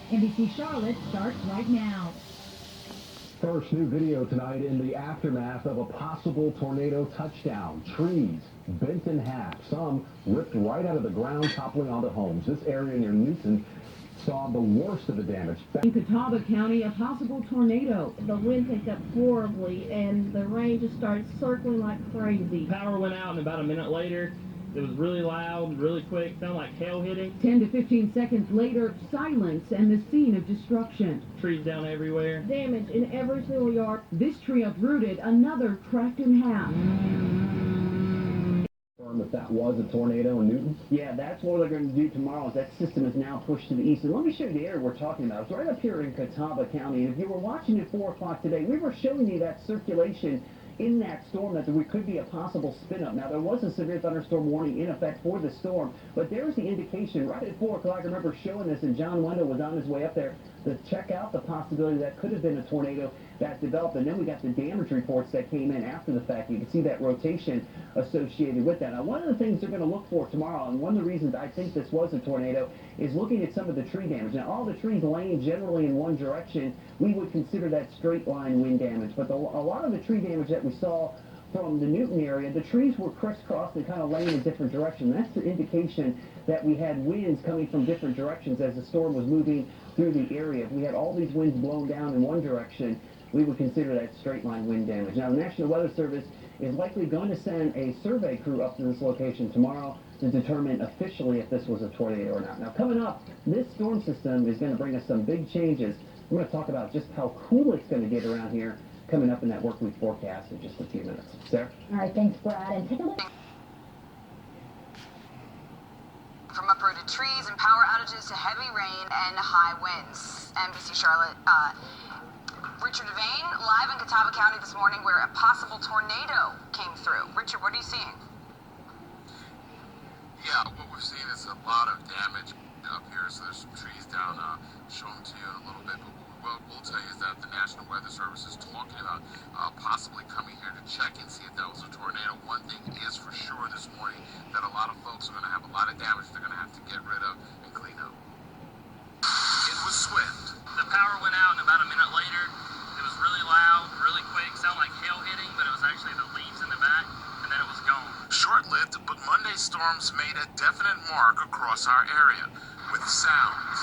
NBC Charlotte starts right now. First new video tonight in the aftermath of a possible tornado touchdown. Trees bent in half, some ripped right out of the ground, toppling onto homes. This area near Newton saw the worst of the damage. In Catawba County, a possible tornado. The wind picked up horribly, and the rain just started circling like crazy. Power went out, and about a minute later, it was really loud, really quick, sounded like hail hitting. 10 to 15 seconds later, silence and the scene of destruction. Trees down everywhere. Damage in every single yard. This tree uprooted, another cracked in half. If that was a tornado in Newton? Yeah, that's what they're going to do tomorrow. Is that system is now pushed to the east. And let me show you the area we're talking about. It's right up here in Catawba County. And if you were watching at 4 o'clock today, we were showing you that circulation in that storm, that there could be a possible spin-up. Now, there was a severe thunderstorm warning in effect for the storm, but there's the indication right at 4 o'clock. I remember showing this, and John Wendell was on his way up there to check out the possibility that could have been a tornado that developed. And then we got the damage reports that came in after the fact. You can see that rotation associated with that. Now, one of the things they're going to look for tomorrow, and one of the reasons I think this was a tornado, is looking at some of the tree damage. Now, all the trees laying generally in one direction, we would consider that straight line wind damage. But a lot of the tree damage that we saw from the Newton area, the trees were crisscrossed and kind of laying in different directions. That's the indication that we had winds coming from different directions as the storm was moving through the area. If we had all these winds blown down in one direction, we would consider that straight line wind damage. Now, the National Weather Service is likely going to send a survey crew up to this location tomorrow to determine officially if this was a tornado or not. Now, coming up, this storm system is going to bring us some big changes. I'm going to talk about just how cool it's going to get around here coming up in that work week forecast in just a few minutes. Sarah? All right, thanks, Brad. And take a look. From uprooted trees and power outages to heavy rain and high winds. NBC Charlotte, Richard Devane, live in Catawba County this morning where a possible tornado came through. Richard, what are you seeing? Yeah, what we're seeing is a lot of damage up here. So there's some trees down, show them to you in a little bit. But what we'll tell you is that the National Weather Service is talking about possibly coming here to check and see if that was a tornado. One thing is for sure this morning, that a lot of folks are going to have a lot of damage they're going to have to get rid of and clean up. It was swift. The power went out, and about a minute later, it was really loud, really quick, sounded like hail hitting, but it was actually the leaves in the back, and then it was gone. Short-lived, but Monday's storms made a definite mark across our area, with sounds.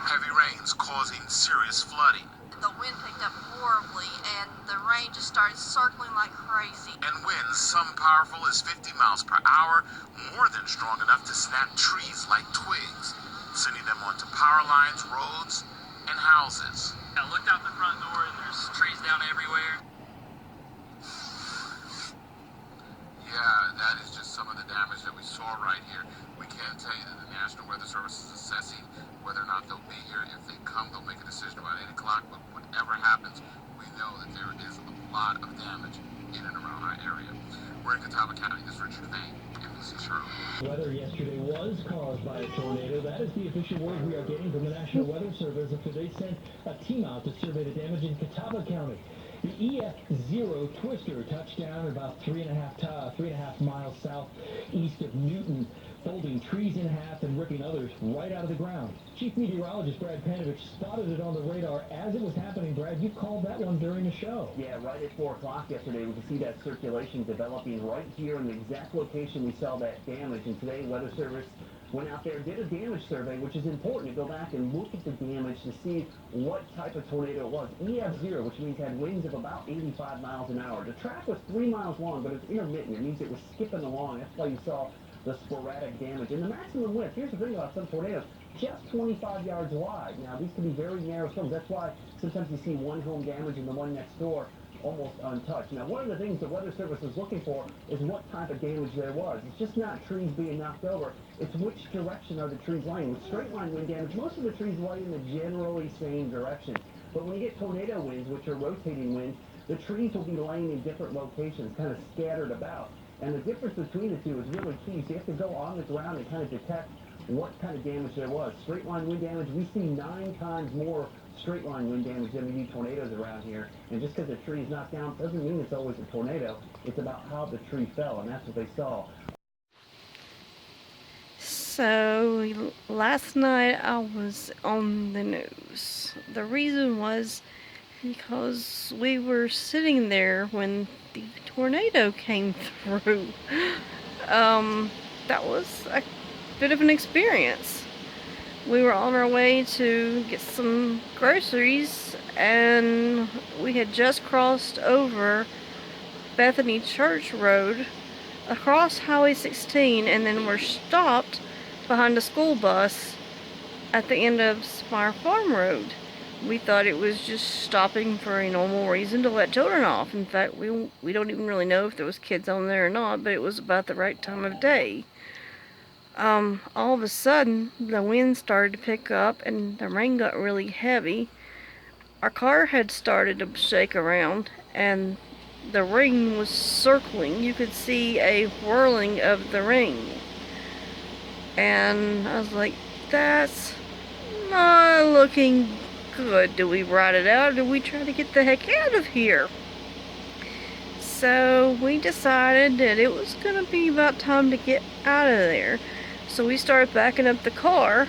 Heavy rains causing serious flooding. The wind picked up horribly, and the rain just started circling like crazy. And winds, some powerful as 50 miles per hour, more than strong enough to snap trees like twigs, sending them onto power lines, roads, and houses. I looked out the front door, and there's trees down everywhere. Yeah, that is just some of the damage that we saw right here. We can tell you that the National Weather Service is assessing whether or not they'll be here. If they come, they'll make a decision about 8 o'clock. But whatever happens, we know that there is a lot of damage in and around our area. We're in Catawba County. This is Richard Devane, NBC Charlotte. Weather yesterday was caused by a tornado. That is the official word we are getting from the National Weather Service after they sent a team out to survey the damage in Catawba County. The EF0 twister touched down about 3.5 miles southeast of Newton, folding trees in half and ripping others right out of the ground. Chief Meteorologist Brad Panovich spotted it on the radar as it was happening. Brad, you called that one during the show. Yeah, right at 4 o'clock yesterday, we could see that circulation developing right here in the exact location we saw that damage. And today, Weather Service went out there and did a damage survey, which is important to go back and look at the damage to see what type of tornado it was. EF0, which means had winds of about 85 miles an hour. The track was 3 miles long, but it's intermittent. It means it was skipping along. That's why you saw the sporadic damage. And the maximum width, here's the thing about some tornadoes, just 25 yards wide. Now, these can be very narrow storms. That's why sometimes you see one home damage and the one next door almost untouched. Now, one of the things the Weather Service is looking for is what type of damage there was. It's just not trees being knocked over. It's which direction are the trees laying. With straight line wind damage, most of the trees lay in the generally same direction. But when you get tornado winds, which are rotating winds, the trees will be laying in different locations, kind of scattered about. And the difference between the two is really key. So you have to go on the ground and kind of detect what kind of damage there was. Straight line wind damage, we see 9 times more straight line wind damage than we do tornadoes around here. And just because the tree is knocked down doesn't mean it's always a tornado. It's about how the tree fell, and that's what they saw. So, last night I was on the news. The reason was because we were sitting there when the tornado came through. That was a bit of an experience. We were on our way to get some groceries, and we had just crossed over Bethany Church Road across Highway 16, and then we're stopped behind a school bus at the end of Smyre Farm Road. We thought it was just stopping for a normal reason to let children off. In fact, we don't even really know if there was kids on there or not, but it was about the right time of day. All of a sudden, the wind started to pick up and the rain got really heavy. Our car had started to shake around, and the rain was circling. You could see a whirling of the rain. And I was like, that's not looking good. Do we ride it out, or do we try to get the heck out of here? So we decided that it was going to be about time to get out of there. So we started backing up the car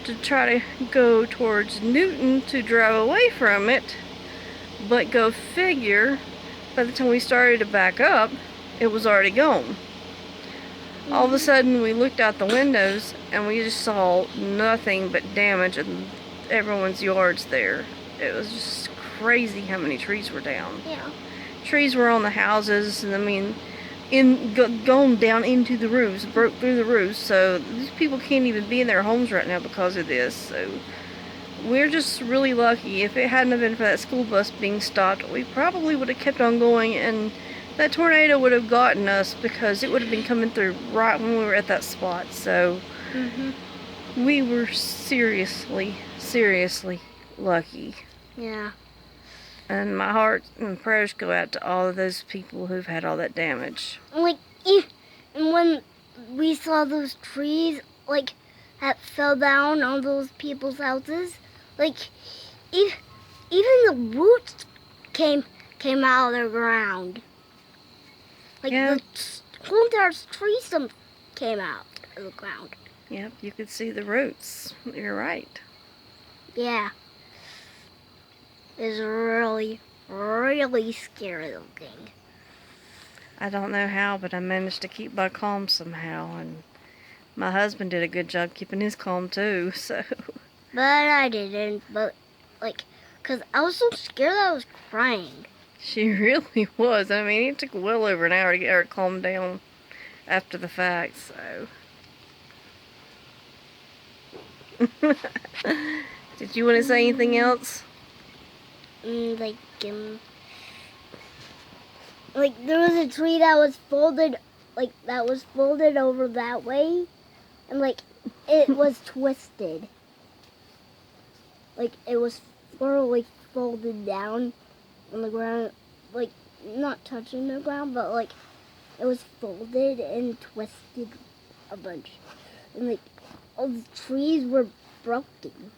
to try to go towards Newton to drive away from it. But go figure, by the time we started to back up, it was already gone. All of a sudden, we looked out the windows and we just saw nothing but damage in everyone's yards there. It was just crazy how many trees were down. Yeah. Trees were on the houses, and I mean, gone down into the roofs, broke through the roofs. So these people can't even be in their homes right now because of this. So we're just really lucky. If it hadn't have been for that school bus being stopped, we probably would have kept on going, and that tornado would have gotten us because it would have been coming through right when we were at that spot. So we were seriously lucky. Yeah. And my heart and prayers go out to all of those people who've had all that damage. Like, and when we saw those trees, like, that fell down on those people's houses, like, even the roots came out of the ground. Like, Yeah. the whole entire tree stump came out of the ground. Yep, you could see the roots. You're right. Yeah. It's really, really scary looking. I don't know how, but I managed to keep my calm somehow, and my husband did a good job keeping his calm too, so. But I didn't, but, like, because I was so scared that I was crying. She really was. I mean, it took well over an hour to get her calmed down after the fact, so. Did you want to say anything else? Like there was a tree that was folded, over that way, and like it was twisted. Like it was thoroughly folded down on the ground, like not touching the ground, but like it was folded and twisted a bunch, and like all the trees were broken.